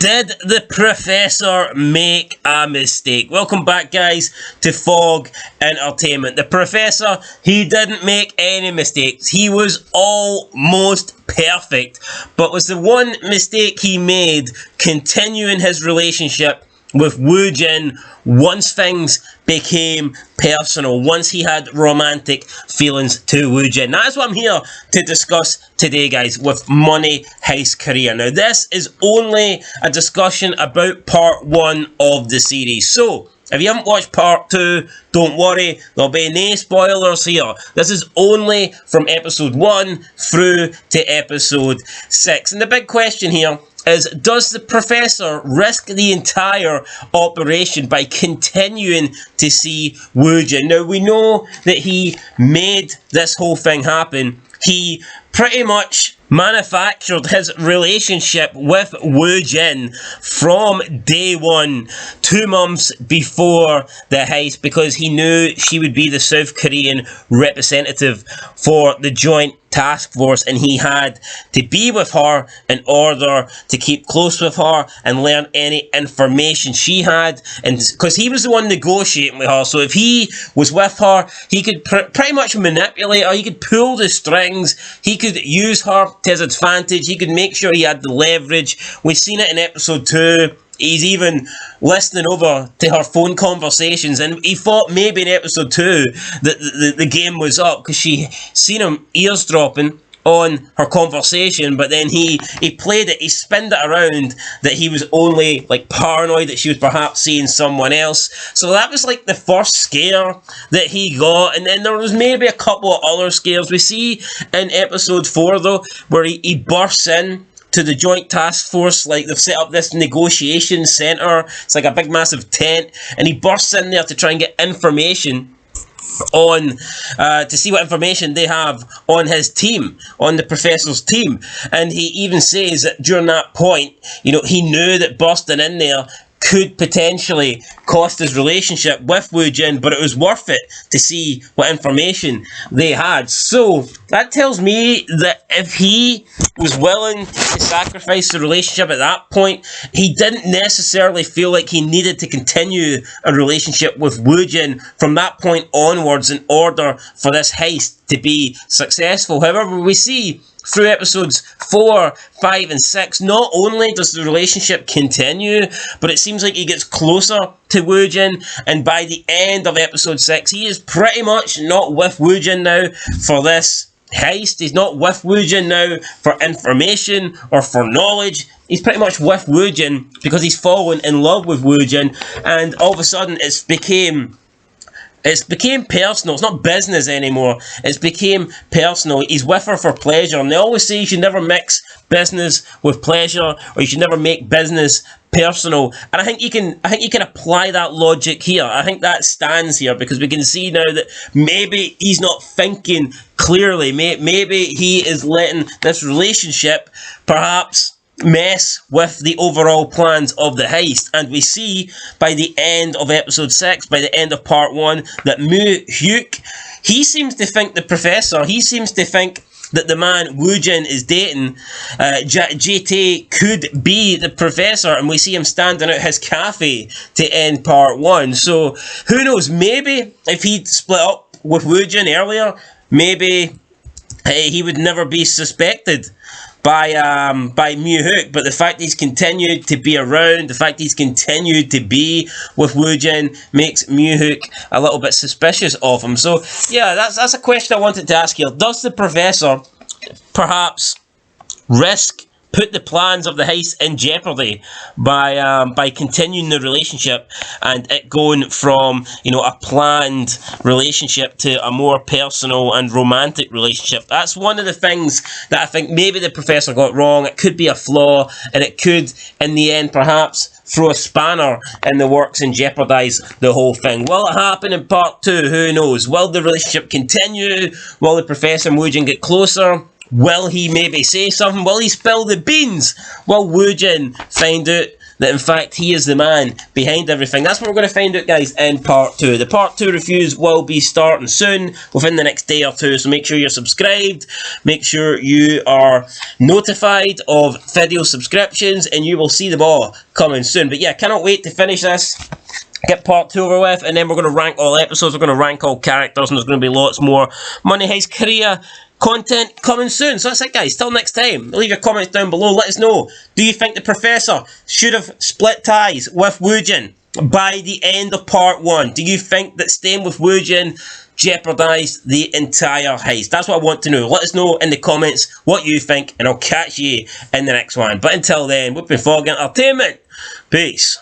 Did the Professor make a mistake? Welcome back, guys, to Fog Entertainment. The Professor, he didn't make any mistakes. He was almost perfect. But was the one mistake he made continuing his relationship with Woo-Jin once things became personal, once he had romantic feelings to Woo-Jin. That's what I'm here to discuss today, guys, with Money Heist career. Now, this is only a discussion about part 1 of the series. So, if you haven't watched part 2, don't worry, there'll be no spoilers here. This is only from episode 1 through to episode 6. And the big question here is, does the Professor risk the entire operation by continuing to see Woo-Jin? Now, we know that he made this whole thing happen. He pretty much manufactured his relationship with Woo-Jin from day one, 2 months before the heist, because he knew she would be the South Korean representative for the Joint Task Force, and he had to be with her in order to keep close with her and learn any information she had, and because he was the one negotiating with her. So if he was with her, he could pretty much manipulate her, he could pull the strings, he could use her to his advantage, he could make sure he had the leverage. We've seen it in episode 2. He's even listening over to her phone conversations, and he thought maybe in episode 2 that the game was up because she seen him eavesdropping on her conversation, but then he played it, he spinned it around that he was only like paranoid that she was perhaps seeing someone else. So that was like the first scare that he got, and then there was maybe a couple of other scares. We see in episode 4 though, where he bursts in to the Joint Task Force, like they've set up this negotiation centre. It's like a big massive tent, and he bursts in there to try and get information on, to see what information they have on his team, on the Professor's team. And he even says that during that point, you know, he knew that bursting in there could potentially cost his relationship with Woo-Jin, but it was worth it to see what information they had. So that tells me that if he was willing to sacrifice the relationship at that point, he didn't necessarily feel like he needed to continue a relationship with Woo-Jin from that point onwards in order for this heist to be successful. However, we see through episodes 4, 5, and 6, not only does the relationship continue, but it seems like he gets closer to Woo-Jin, and by the end of episode 6, he is pretty much not with Woo-Jin now for this heist. He's not with Woo-Jin now for information or for knowledge. He's pretty much with Woo-Jin because he's fallen in love with Woo-Jin, and all of a sudden it became personal. It's not business anymore. It's became personal. He's with her for pleasure. And they always say you should never mix business with pleasure, or you should never make business personal. And I think you can apply that logic here. I think that stands here because we can see now that maybe he's not thinking clearly. Maybe he is letting this relationship perhaps mess with the overall plans of the heist. And we see by the end of episode 6, by the end of part 1, that Moo-hyuk, he seems to think the Professor, he seems to think that the man Woo-Jin is dating, JT, could be the Professor, and we see him standing out his cafe to end part 1. So who knows, maybe if he'd split up with Woo-Jin earlier, maybe he would never be suspected by Moo-hyuk, but the fact he's continued to be around, the fact he's continued to be with Woo-Jin makes Moo-hyuk a little bit suspicious of him. So yeah, that's a question I wanted to ask here. Does the Professor perhaps put the plans of the heist in jeopardy by continuing the relationship and it going from, you know, a planned relationship to a more personal and romantic relationship? That's one of the things that I think maybe the Professor got wrong. It could be a flaw, and it could, in the end, perhaps throw a spanner in the works and jeopardize the whole thing. Will it happen in part 2? Who knows? Will the relationship continue? Will the Professor and Woo-Jin get closer? Will he maybe say something? Will he spill the beans? Will Woo-Jin find out that in fact he is the man behind everything? That's what we're going to find out, guys, in part 2. The part 2 reviews will be starting soon, within the next day or two, so make sure you're subscribed, make sure you are notified of video subscriptions, and you will see them all coming soon. But yeah, cannot wait to finish this, get part 2 over with, and then we're going to rank all episodes, we're going to rank all characters, and there's going to be lots more Money Heist Korea content coming soon. So that's it, guys. Till next time, leave your comments down below. Let us know, do you think the Professor should have split ties with Woo-Jin by the end of part 1? Do you think that staying with Woo-Jin jeopardised the entire heist? That's what I want to know. Let us know in the comments what you think, and I'll catch you in the next one. But until then, we've been Fog Entertainment. Peace.